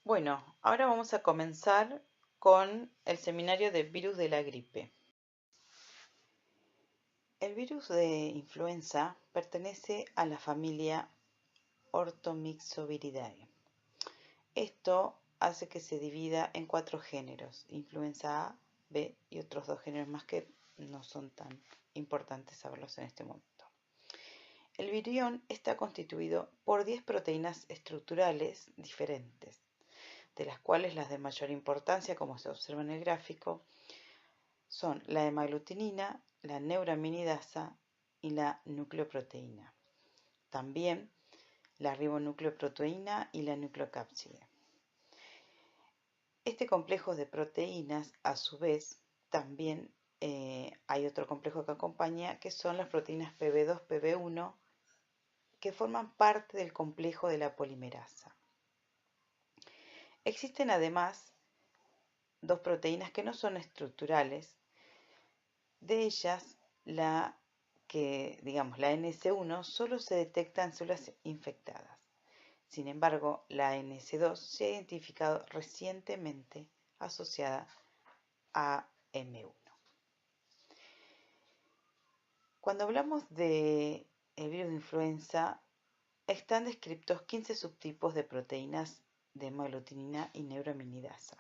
Bueno, ahora vamos a comenzar con el seminario de virus de la gripe. El virus de influenza pertenece a la familia Orthomyxoviridae. Esto hace que se divida en 4 géneros: influenza A, B y otros 2 géneros más que no son tan importantes saberlos en este momento. El virión está constituido por 10 proteínas estructurales diferentes, de las cuales las de mayor importancia, como se observa en el gráfico, son la hemaglutinina, la neuraminidasa y la nucleoproteína. También la ribonucleoproteína y la nucleocápside. Este complejo de proteínas, a su vez, también hay otro complejo que acompaña, que son las proteínas PB2, PB1, que forman parte del complejo de la polimerasa. Existen además 2 proteínas que no son estructurales. De ellas, la NS1 solo se detecta en células infectadas. Sin embargo, la NS2 se ha identificado recientemente asociada a M1. Cuando hablamos de el virus de influenza, están descritos 15 subtipos de proteínas de hemaglutinina y neuraminidasa.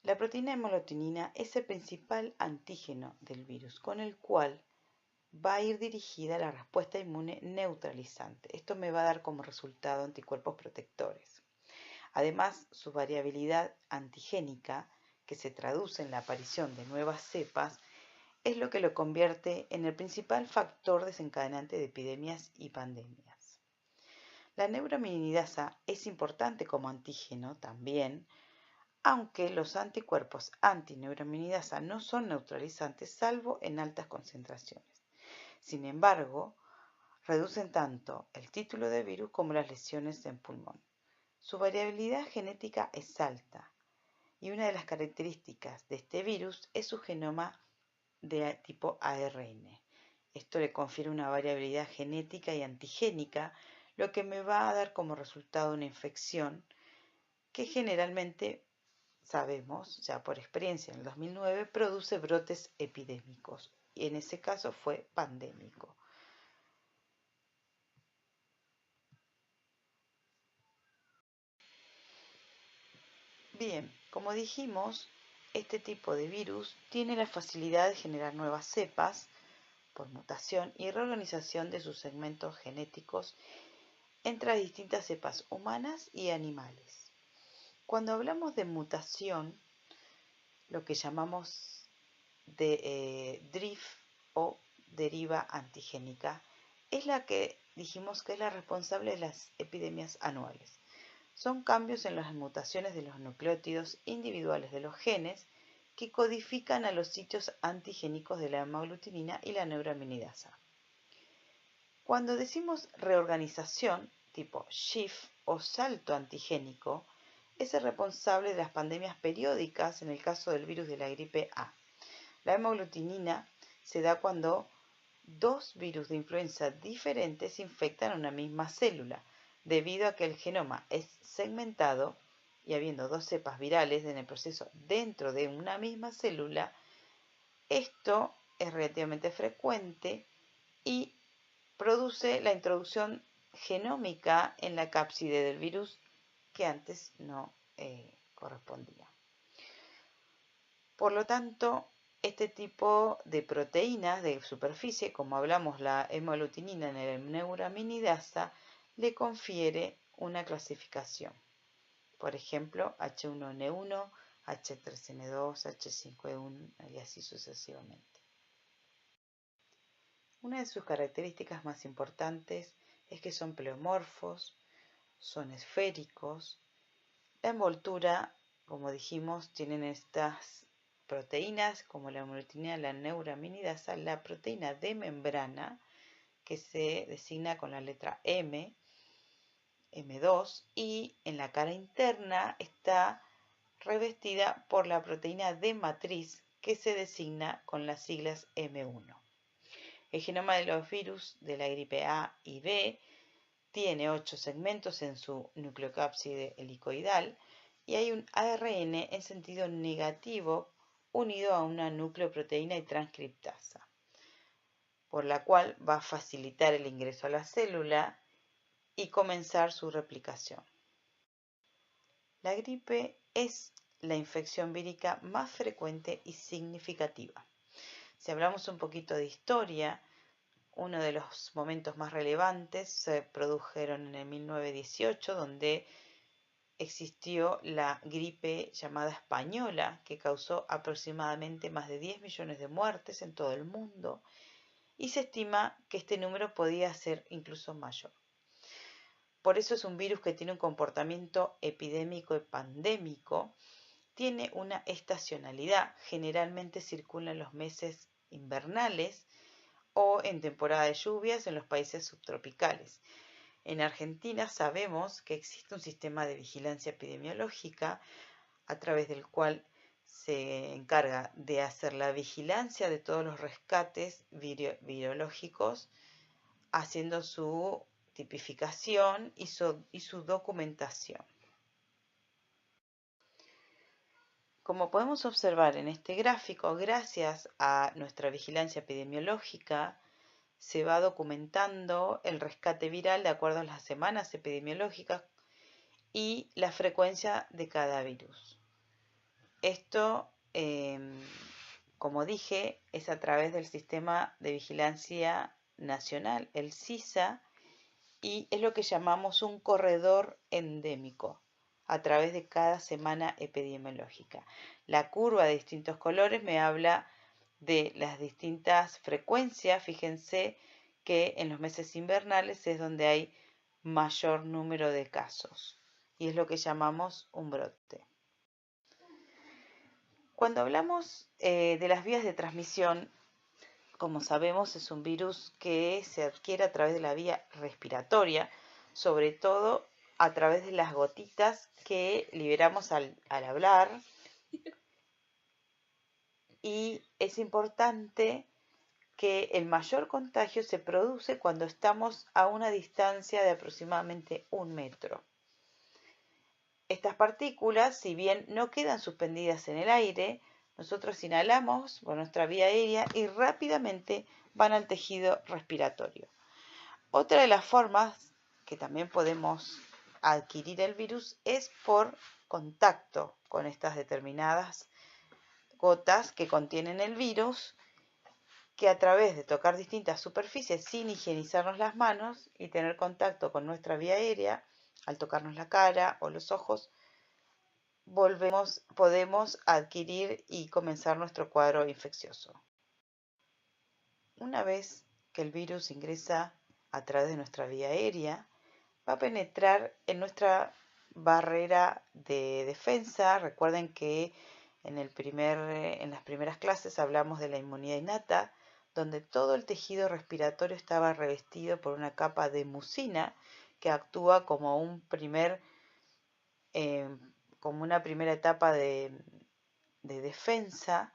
La proteína hemaglutinina es el principal antígeno del virus, con el cual va a ir dirigida la respuesta inmune neutralizante. Esto me va a dar como resultado anticuerpos protectores. Además, su variabilidad antigénica, que se traduce en la aparición de nuevas cepas, es lo que lo convierte en el principal factor desencadenante de epidemias y pandemias. La neuraminidasa es importante como antígeno también, aunque los anticuerpos antineuraminidasa no son neutralizantes salvo en altas concentraciones. Sin embargo, reducen tanto el título de virus como las lesiones en pulmón. Su variabilidad genética es alta y una de las características de este virus es su genoma de tipo ARN. Esto le confiere una variabilidad genética y antigénica, lo que me va a dar como resultado una infección que generalmente sabemos, ya por experiencia en el 2009, produce brotes epidémicos y en ese caso fue pandémico. Bien, como dijimos, este tipo de virus tiene la facilidad de generar nuevas cepas por mutación y reorganización de sus segmentos genéticos entre las distintas cepas humanas y animales. Cuando hablamos de mutación, lo que llamamos de drift o deriva antigénica, es la que dijimos que es la responsable de las epidemias anuales. Son cambios en las mutaciones de los nucleótidos individuales de los genes que codifican a los sitios antigénicos de la hemaglutinina y la neuraminidasa. Cuando decimos reorganización, tipo shift o salto antigénico, es el responsable de las pandemias periódicas en el caso del virus de la gripe A. La hemaglutinina se da cuando 2 virus de influenza diferentes infectan una misma célula, debido a que el genoma es segmentado y habiendo 2 cepas virales en el proceso dentro de una misma célula. Esto es relativamente frecuente y produce la introducción genómica en la cápside del virus que antes no correspondía. Por lo tanto, este tipo de proteínas de superficie, como hablamos la hemaglutinina en el neuraminidasa, le confiere una clasificación. Por ejemplo, H1N1, H3N2, H5N1 y así sucesivamente. Una de sus características más importantes es que son pleomorfos, son esféricos. La envoltura, como dijimos, tienen estas proteínas como la hemaglutinina, la neuraminidasa, la proteína de membrana que se designa con la letra M, M2, y en la cara interna está revestida por la proteína de matriz que se designa con las siglas M1. El genoma de los virus de la gripe A y B tiene 8 segmentos en su nucleocápside helicoidal y hay un ARN en sentido negativo unido a una nucleoproteína y transcriptasa, por la cual va a facilitar el ingreso a la célula y comenzar su replicación. La gripe es la infección vírica más frecuente y significativa. Si hablamos un poquito de historia, uno de los momentos más relevantes se produjeron en el 1918, donde existió la gripe llamada española, que causó aproximadamente más de 10 millones de muertes en todo el mundo, y se estima que este número podía ser incluso mayor. Por eso es un virus que tiene un comportamiento epidémico y pandémico, tiene una estacionalidad, generalmente circula en los meses invernales o en temporada de lluvias en los países subtropicales. En Argentina sabemos que existe un sistema de vigilancia epidemiológica a través del cual se encarga de hacer la vigilancia de todos los rescates virológicos, haciendo su tipificación y su documentación. Como podemos observar en este gráfico, gracias a nuestra vigilancia epidemiológica, se va documentando el rescate viral de acuerdo a las semanas epidemiológicas y la frecuencia de cada virus. Esto, como dije, es a través del Sistema de Vigilancia Nacional, el SISA, y es lo que llamamos un corredor endémico a través de cada semana epidemiológica. La curva de distintos colores me habla de las distintas frecuencias. Fíjense que en los meses invernales es donde hay mayor número de casos y es lo que llamamos un brote. Cuando hablamos de las vías de transmisión, como sabemos, es un virus que se adquiere a través de la vía respiratoria, sobre todo a través de las gotitas que liberamos al hablar. Y es importante que el mayor contagio se produce cuando estamos a una distancia de aproximadamente 1 metro. Estas partículas, si bien no quedan suspendidas en el aire, nosotros inhalamos por nuestra vía aérea y rápidamente van al tejido respiratorio. Otra de las formas que también podemos adquirir el virus es por contacto con estas determinadas gotas que contienen el virus, que a través de tocar distintas superficies sin higienizarnos las manos y tener contacto con nuestra vía aérea, al tocarnos la cara o los ojos, podemos adquirir y comenzar nuestro cuadro infeccioso. Una vez que el virus ingresa a través de nuestra vía aérea, va a penetrar en nuestra barrera de defensa. Recuerden que en las primeras clases hablamos de la inmunidad innata, donde todo el tejido respiratorio estaba revestido por una capa de mucina que actúa como como una primera etapa de defensa.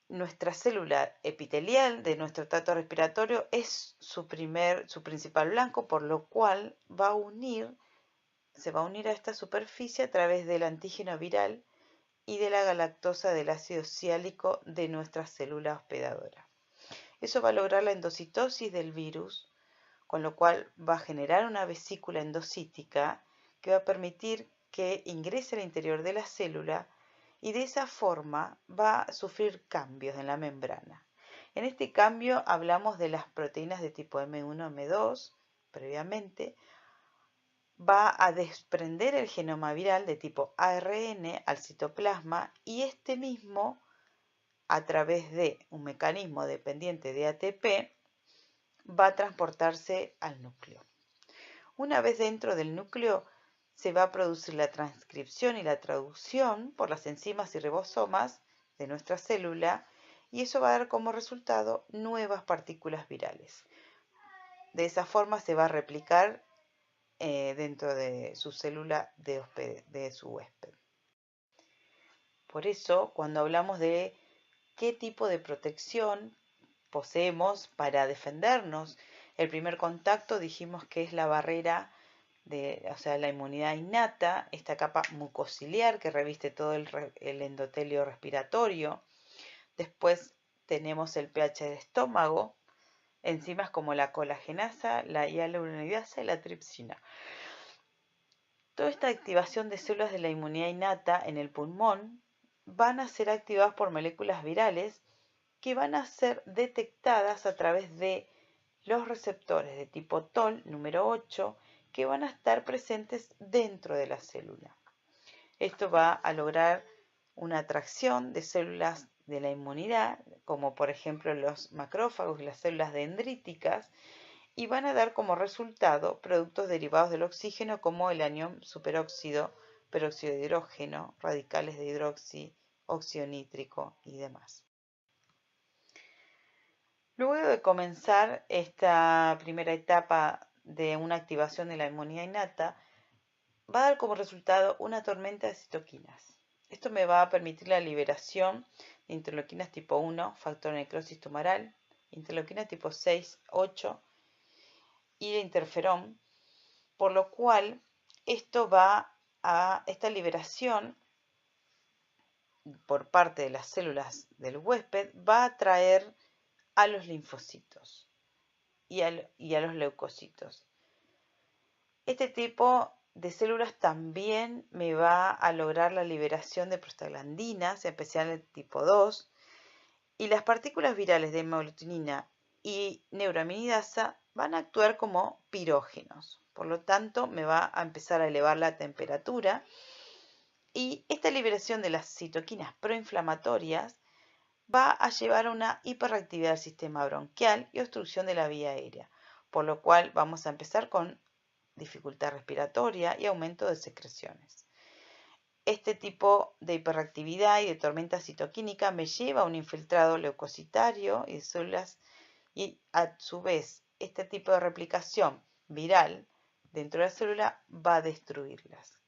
Nuestra célula epitelial de nuestro tracto respiratorio es su principal blanco, por lo cual se va a unir a esta superficie a través del antígeno viral y de la galactosa del ácido siálico de nuestra célula hospedadora. Eso va a lograr la endocitosis del virus, con lo cual va a generar una vesícula endocítica que va a permitir que ingrese al interior de la célula y de esa forma va a sufrir cambios en la membrana. En este cambio hablamos de las proteínas de tipo M1, M2, previamente. Va a desprender el genoma viral de tipo ARN al citoplasma y este mismo, a través de un mecanismo dependiente de ATP, va a transportarse al núcleo. Una vez dentro del núcleo, se va a producir la transcripción y la traducción por las enzimas y ribosomas de nuestra célula y eso va a dar como resultado nuevas partículas virales. De esa forma se va a replicar dentro de su célula de su huésped. Por eso, cuando hablamos de qué tipo de protección poseemos para defendernos El primer contacto dijimos que es la barrera o sea, la inmunidad innata, esta capa mucociliar que reviste todo el endotelio respiratorio. Después tenemos el pH del estómago, enzimas como la colagenasa, la hialuronidasa y la tripsina. Toda esta activación de células de la inmunidad innata en el pulmón van a ser activadas por moléculas virales que van a ser detectadas a través de los receptores de tipo TOL número 8 que van a estar presentes dentro de la célula. Esto va a lograr una atracción de células de la inmunidad, como por ejemplo los macrófagos y las células dendríticas, y van a dar como resultado productos derivados del oxígeno como el anión superóxido, peróxido de hidrógeno, radicales de hidroxi, óxido nítrico y demás. Luego de comenzar esta primera etapa de una activación de la inmunidad innata, va a dar como resultado una tormenta de citoquinas. Esto me va a permitir la liberación de interleuquinas tipo 1, factor de necrosis tumoral, interleuquina tipo 6, 8 y de interferón, por lo cual esta liberación por parte de las células del huésped va a atraer a los linfocitos y a los leucocitos. Este tipo de células también me va a lograr la liberación de prostaglandinas, en especial el tipo 2, y las partículas virales de hemaglutinina y neuraminidasa van a actuar como pirógenos. Por lo tanto, me va a empezar a elevar la temperatura y esta liberación de las citoquinas proinflamatorias va a llevar a una hiperactividad del sistema bronquial y obstrucción de la vía aérea, por lo cual vamos a empezar con dificultad respiratoria y aumento de secreciones. Este tipo de hiperactividad y de tormenta citoquínica me lleva a un infiltrado leucocitario y de células y a su vez este tipo de replicación viral dentro de la célula va a destruirlas.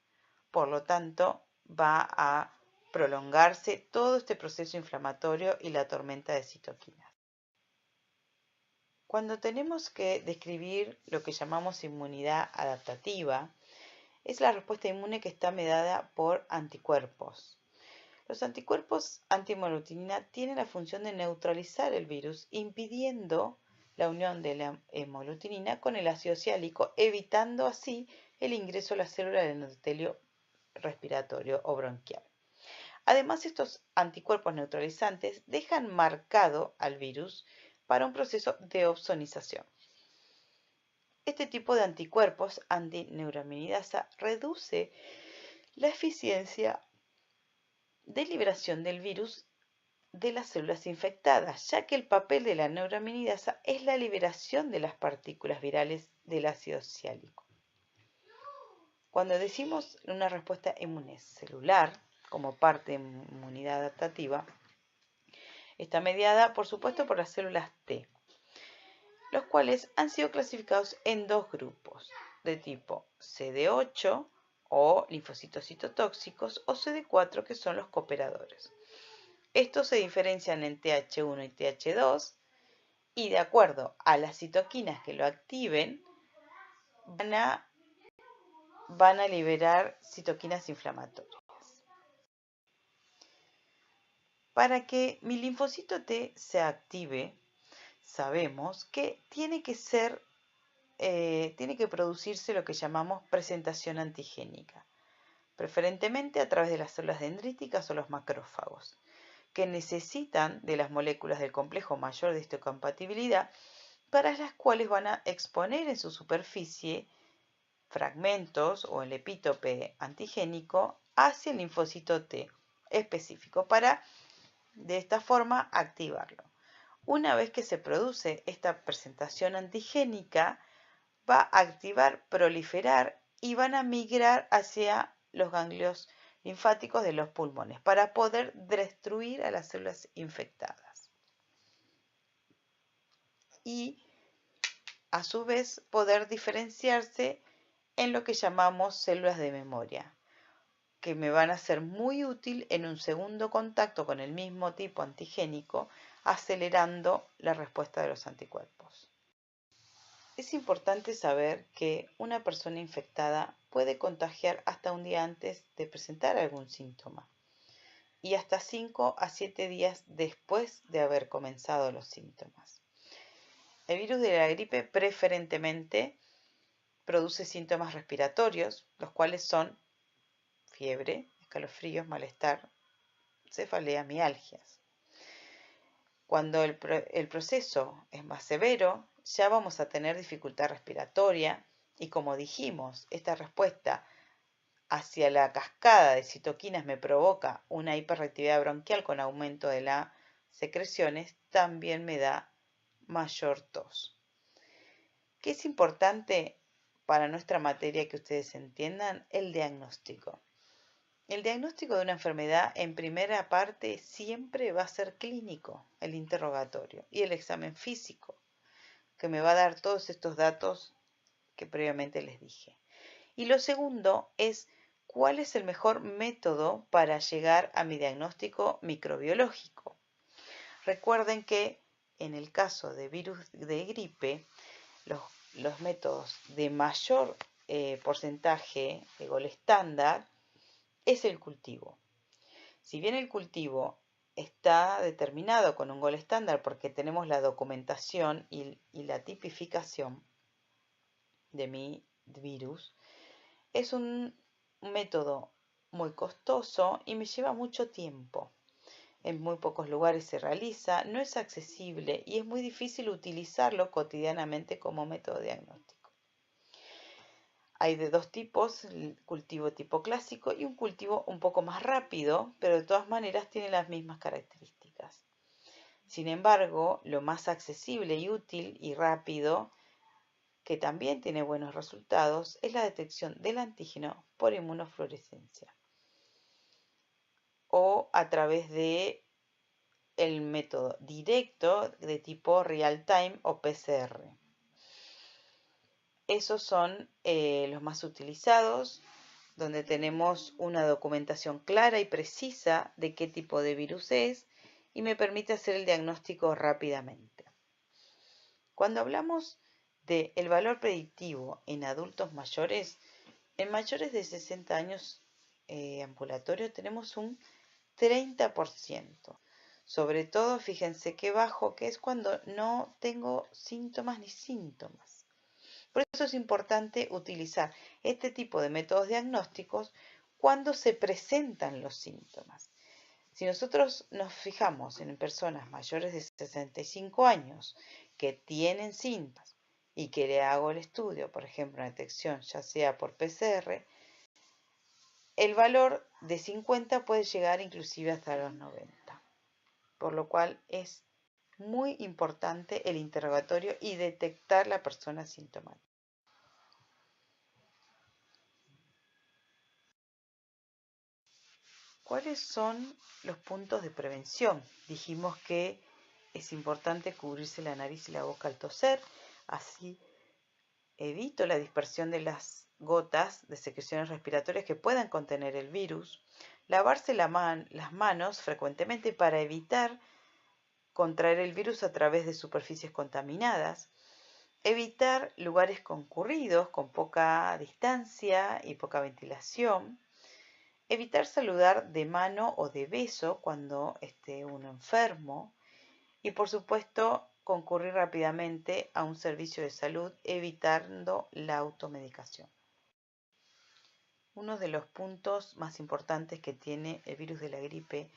Por lo tanto, va a prolongarse todo este proceso inflamatorio y la tormenta de citoquinas. Cuando tenemos que describir lo que llamamos inmunidad adaptativa, es la respuesta inmune que está mediada por anticuerpos. Los anticuerpos anti-hemaglutinina tienen la función de neutralizar el virus, impidiendo la unión de la hemaglutinina con el ácido ciálico, evitando así el ingreso a la célula del endotelio respiratorio o bronquial. Además, estos anticuerpos neutralizantes dejan marcado al virus para un proceso de opsonización. Este tipo de anticuerpos antineuraminidasa reduce la eficiencia de liberación del virus de las células infectadas, ya que el papel de la neuraminidasa es la liberación de las partículas virales del ácido ciálico. Cuando decimos una respuesta inmune celular como parte de inmunidad adaptativa, está mediada, por supuesto, por las células T, los cuales han sido clasificados en dos grupos, de tipo CD8 o linfocitos citotóxicos o CD4 que son los cooperadores. Estos se diferencian en TH1 y TH2 y de acuerdo a las citoquinas que lo activen van a liberar citoquinas inflamatorias. Para que mi linfocito T se active, sabemos que tiene que producirse lo que llamamos presentación antigénica, preferentemente a través de las células dendríticas o los macrófagos, que necesitan de las moléculas del complejo mayor de histocompatibilidad, para las cuales van a exponer en su superficie fragmentos o el epítope antigénico hacia el linfocito T específico para de esta forma activarlo. Una vez que se produce esta presentación antigénica, va a activar, proliferar y van a migrar hacia los ganglios linfáticos de los pulmones para poder destruir a las células infectadas. Y a su vez poder diferenciarse en lo que llamamos células de memoria, que me van a ser muy útil en un segundo contacto con el mismo tipo antigénico, acelerando la respuesta de los anticuerpos. Es importante saber que una persona infectada puede contagiar hasta un día antes de presentar algún síntoma y hasta 5 a 7 días después de haber comenzado los síntomas. El virus de la gripe preferentemente produce síntomas respiratorios, los cuales son fiebre, escalofríos, malestar, cefalea, mialgias. Cuando el proceso es más severo, ya vamos a tener dificultad respiratoria y, como dijimos, esta respuesta hacia la cascada de citoquinas me provoca una hiperreactividad bronquial con aumento de las secreciones, también me da mayor tos. ¿Qué es importante para nuestra materia que ustedes entiendan? El diagnóstico. El diagnóstico de una enfermedad en primera parte siempre va a ser clínico, el interrogatorio y el examen físico, que me va a dar todos estos datos que previamente les dije. Y lo segundo es cuál es el mejor método para llegar a mi diagnóstico microbiológico. Recuerden que en el caso de virus de gripe, los métodos de mayor porcentaje de gol estándar es el cultivo. Si bien el cultivo está determinado con un gol estándar porque tenemos la documentación y la tipificación de mi virus, es un método muy costoso y me lleva mucho tiempo. En muy pocos lugares se realiza, no es accesible y es muy difícil utilizarlo cotidianamente como método diagnóstico. Hay de dos tipos, el cultivo tipo clásico y un cultivo un poco más rápido, pero de todas maneras tiene las mismas características. Sin embargo, lo más accesible y útil y rápido, que también tiene buenos resultados, es la detección del antígeno por inmunofluorescencia o a través de el método directo de tipo real-time o PCR. Esos son los más utilizados, donde tenemos una documentación clara y precisa de qué tipo de virus es y me permite hacer el diagnóstico rápidamente. Cuando hablamos del valor predictivo en adultos mayores, en mayores de 60 años ambulatorio tenemos un 30%. Sobre todo, fíjense qué bajo que es cuando no tengo síntomas ni síntomas. Por eso es importante utilizar este tipo de métodos diagnósticos cuando se presentan los síntomas. Si nosotros nos fijamos en personas mayores de 65 años que tienen síntomas y que le hago el estudio, por ejemplo, una detección ya sea por PCR, el valor de 50 puede llegar inclusive hasta los 90. Por lo cual es muy importante el interrogatorio y detectar la persona sintomática. ¿Cuáles son los puntos de prevención? Dijimos que es importante cubrirse la nariz y la boca al toser, así evito la dispersión de las gotas de secreciones respiratorias que puedan contener el virus, lavarse las manos frecuentemente para evitar contraer el virus a través de superficies contaminadas, evitar lugares concurridos con poca distancia y poca ventilación, evitar saludar de mano o de beso cuando esté uno enfermo y por supuesto concurrir rápidamente a un servicio de salud evitando la automedicación. Uno de los puntos más importantes que tiene el virus de la gripe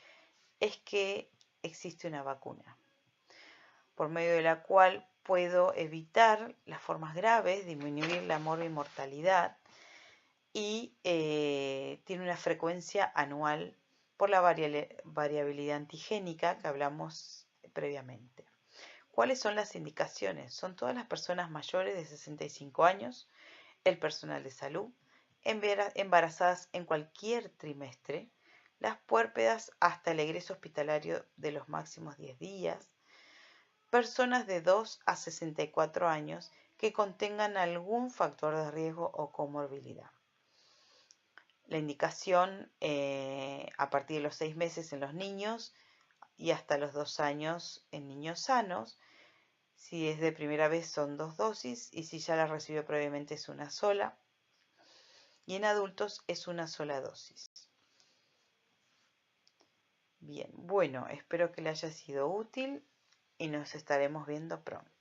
es que existe una vacuna, por medio de la cual puedo evitar las formas graves, disminuir la mortalidad y tiene una frecuencia anual por la variabilidad antigénica que hablamos previamente. ¿Cuáles son las indicaciones? Son todas las personas mayores de 65 años, el personal de salud, embarazadas en cualquier trimestre, las puérperas hasta el egreso hospitalario de los máximos 10 días, personas de 2 a 64 años que contengan algún factor de riesgo o comorbilidad. La indicación a partir de los 6 meses en los niños y hasta los 2 años en niños sanos. Si es de primera vez son 2 dosis y si ya la recibió previamente es una sola. Y en adultos es una sola dosis. Bien, bueno, espero que le haya sido útil y nos estaremos viendo pronto.